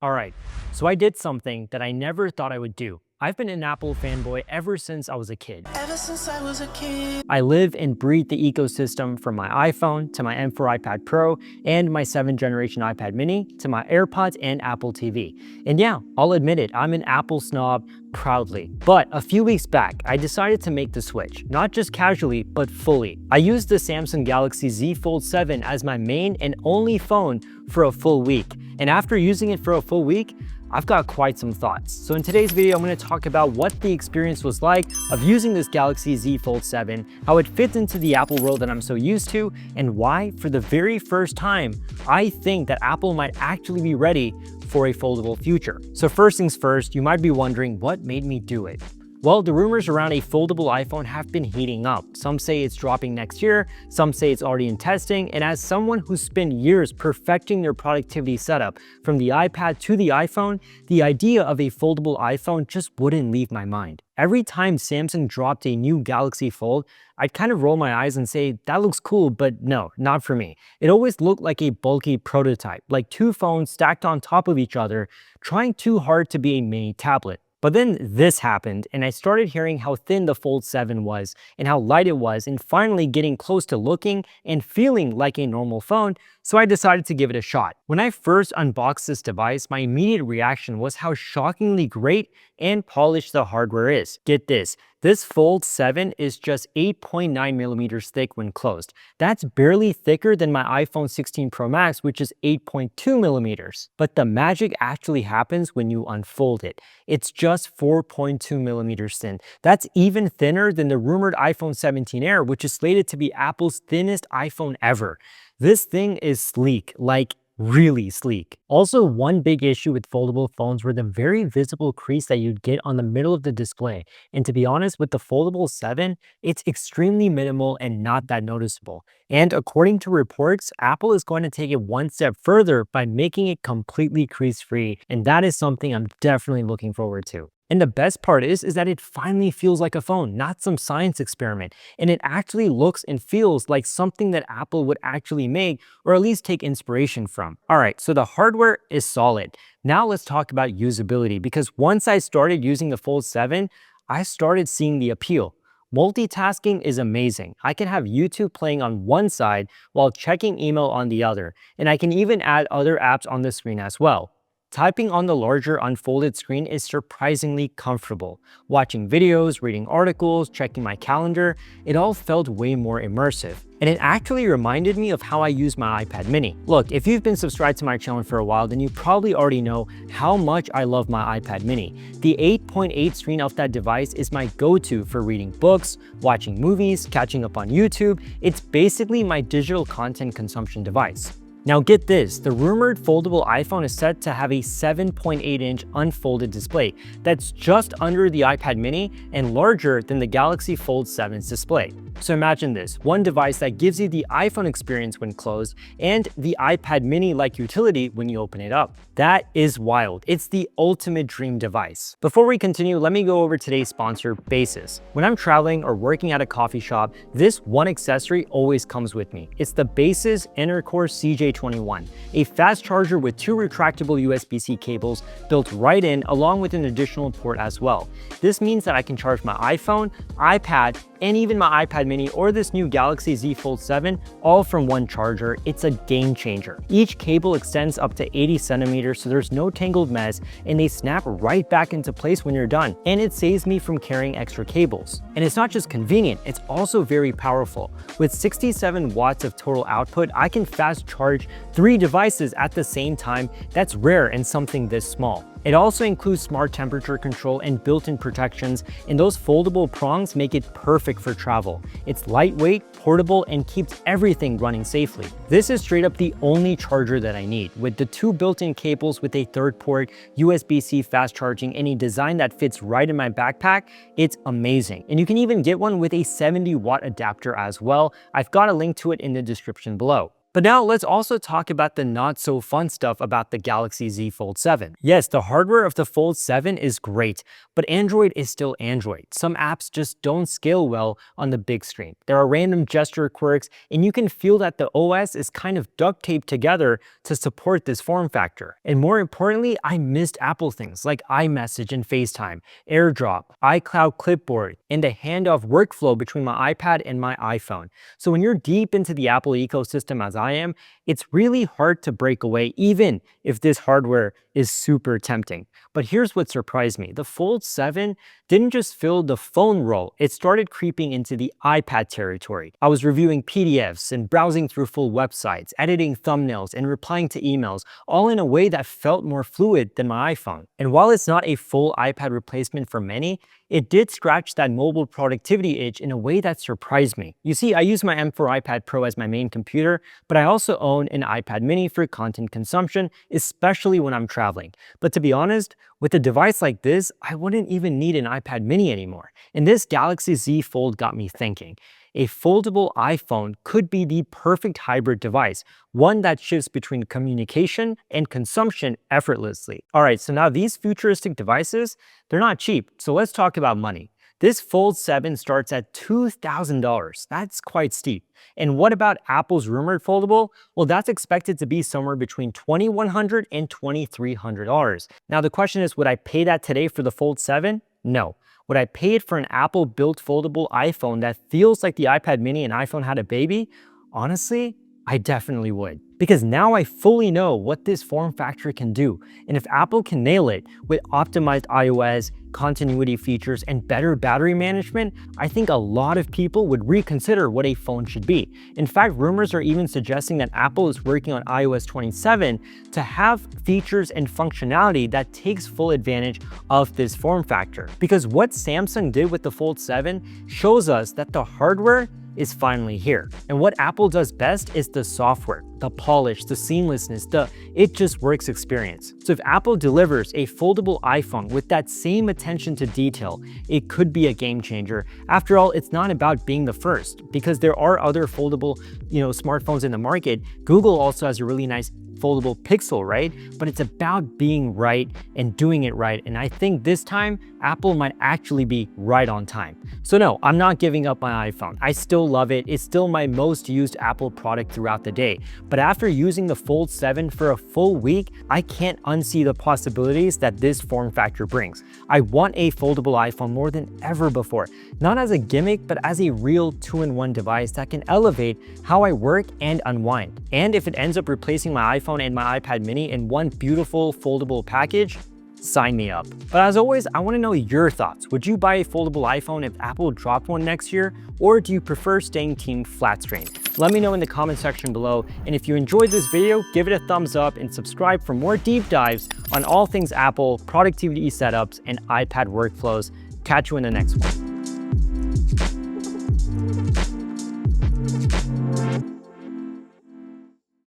Alright, so I did something that I never thought I would do. I've been an Apple fanboy ever since I was a kid. I live and breathe the ecosystem from my iPhone to my M4 iPad Pro and my 7th generation iPad mini to my AirPods and Apple TV. And yeah, I'll admit it, I'm an Apple snob proudly. But a few weeks back, I decided to make the switch, not just casually, but fully. I used the Samsung Galaxy Z Fold 7 as my main and only phone for a full week. And after using it for a full week, I've got quite some thoughts. So in today's video, I'm going to talk about what the experience was like of using this Galaxy Z Fold 7, how it fits into the Apple world that I'm so used to, and why, for the very first time, I think that Apple might actually be ready for a foldable future. So first things first, you might be wondering what made me do it. Well, the rumors around a foldable iPhone have been heating up. Some say it's dropping next year, some say it's already in testing, and as someone who's spent years perfecting their productivity setup from the iPad to the iPhone, the idea of a foldable iPhone just wouldn't leave my mind. Every time Samsung dropped a new Galaxy Fold, I'd kind of roll my eyes and say, that looks cool, but no, not for me. It always looked like a bulky prototype, like two phones stacked on top of each other, trying too hard to be a mini tablet. But then this happened, and I started hearing how thin the Fold 7 was and how light it was, and finally getting close to looking and feeling like a normal phone, so I decided to give it a shot. When I first unboxed this device, my immediate reaction was how shockingly great and polished the hardware is. Get this Fold 7 is just 8.9 millimeters thick when closed. That's barely thicker than my iPhone 16 Pro Max, which is 8.2 millimeters. But the magic actually happens when you unfold it. It's just 4.2 millimeters thin. That's even thinner than the rumored iPhone 17 Air, which is slated to be Apple's thinnest iPhone ever. This thing is sleek, like really sleek. Also, one big issue with foldable phones were the very visible crease that you'd get on the middle of the display. And to be honest, with the foldable 7, it's extremely minimal and not that noticeable. And according to reports, Apple is going to take it one step further by making it completely crease-free, and that is something I'm definitely looking forward to. And the best part is that it finally feels like a phone, not some science experiment. And it actually looks and feels like something that Apple would actually make, or at least take inspiration from. Alright, so the hardware is solid. Now let's talk about usability, because once I started using the Fold 7, I started seeing the appeal. Multitasking is amazing. I can have YouTube playing on one side while checking email on the other, and I can even add other apps on the screen as well. Typing on the larger unfolded screen is surprisingly comfortable. Watching videos, reading articles, checking my calendar, it all felt way more immersive. And it actually reminded me of how I use my iPad mini. Look, if you've been subscribed to my channel for a while, then you probably already know how much I love my iPad mini. The 8.8 screen of that device is my go-to for reading books, watching movies, catching up on YouTube. It's basically my digital content consumption device. Now get this, the rumored foldable iPhone is set to have a 7.8-inch unfolded display that's just under the iPad mini and larger than the Galaxy Fold 7's display. So imagine this, one device that gives you the iPhone experience when closed and the iPad mini-like utility when you open it up. That is wild. It's the ultimate dream device. Before we continue, let me go over today's sponsor, Basis. When I'm traveling or working at a coffee shop, this one accessory always comes with me. It's the Basis Intercore CJ21, a fast charger with two retractable USB-C cables built right in, along with an additional port as well. This means that I can charge my iPhone, iPad, and even my iPad mini or this new Galaxy Z Fold 7 all from one charger. It's a game changer. Each cable extends up to 80 centimeters, so there's no tangled mess, and they snap right back into place when you're done. And it saves me from carrying extra cables. And it's not just convenient, it's also very powerful. With 67 watts of total output, I can fast charge 3 devices at the same time. That's rare in something this small. It also includes smart temperature control and built-in protections, and those foldable prongs make it perfect for travel. It's lightweight, portable, and keeps everything running safely. This is straight up the only charger that I need, with the 2 built-in cables with a 3rd port, USB-C fast charging, and a design that fits right in my backpack. It's amazing. And you can even get one with a 70-watt adapter as well. I've got a link to it in the description below. But now let's also talk about the not so fun stuff about the Galaxy Z Fold 7. Yes, the hardware of the Fold 7 is great, but Android is still Android. Some apps just don't scale well on the big screen. There are random gesture quirks, and you can feel that the OS is kind of duct taped together to support this form factor. And more importantly, I missed Apple things like iMessage and FaceTime, AirDrop, iCloud Clipboard, and the handoff workflow between my iPad and my iPhone. So when you're deep into the Apple ecosystem as I am, it's really hard to break away even if this hardware is super tempting. But here's what surprised me. The Fold 7 didn't just fill the phone role, it started creeping into the iPad territory. I was reviewing PDFs and browsing through full websites, editing thumbnails and replying to emails, all in a way that felt more fluid than my iPhone. And while it's not a full iPad replacement for many, it did scratch that mobile productivity itch in a way that surprised me. You see, I use my M4 iPad Pro as my main computer, but I also own an iPad mini for content consumption, especially when I'm traveling. But to be honest, with a device like this, I wouldn't even need an iPad mini anymore. And this Galaxy Z Fold got me thinking. A foldable iPhone could be the perfect hybrid device, one that shifts between communication and consumption effortlessly. All right, so now these futuristic devices, they're not cheap, so let's talk about money. This Fold 7 starts at $2,000. That's quite steep. And what about Apple's rumored foldable? Well, that's expected to be somewhere between $2,100 and $2,300. Now the question is, would I pay that today for the Fold 7? No. Would I pay it for an Apple-built foldable iPhone that feels like the iPad mini and iPhone had a baby? Honestly, I definitely would. Because now I fully know what this form factor can do. And if Apple can nail it with optimized iOS, continuity features, and better battery management, I think a lot of people would reconsider what a phone should be. In fact, rumors are even suggesting that Apple is working on iOS 27 to have features and functionality that takes full advantage of this form factor. Because what Samsung did with the Fold 7 shows us that the hardware is finally here. And what Apple does best is the software, the polish, the seamlessness, the it just works experience. So if Apple delivers a foldable iPhone with that same attention to detail, it could be a game changer. After all, it's not about being the first, because there are other foldable, smartphones in the market. Google also has a really nice foldable Pixel, right? But it's about being right and doing it right. And I think this time, Apple might actually be right on time. So no, I'm not giving up my iPhone. I still love it. It's still my most used Apple product throughout the day. But after using the Fold 7 for a full week, I can't unsee the possibilities that this form factor brings. I want a foldable iPhone more than ever before, not as a gimmick, but as a real two-in-one device that can elevate how I work and unwind. And if it ends up replacing my iPhone and my iPad mini in one beautiful foldable package, sign me up. But as always, I want to know your thoughts. Would you buy a foldable iPhone if Apple dropped one next year, or do you prefer staying team flat screen? Let me know in the comment section below, and if you enjoyed this video, give it a thumbs up and subscribe for more deep dives on all things Apple, productivity setups, and iPad workflows. Catch you in the next one.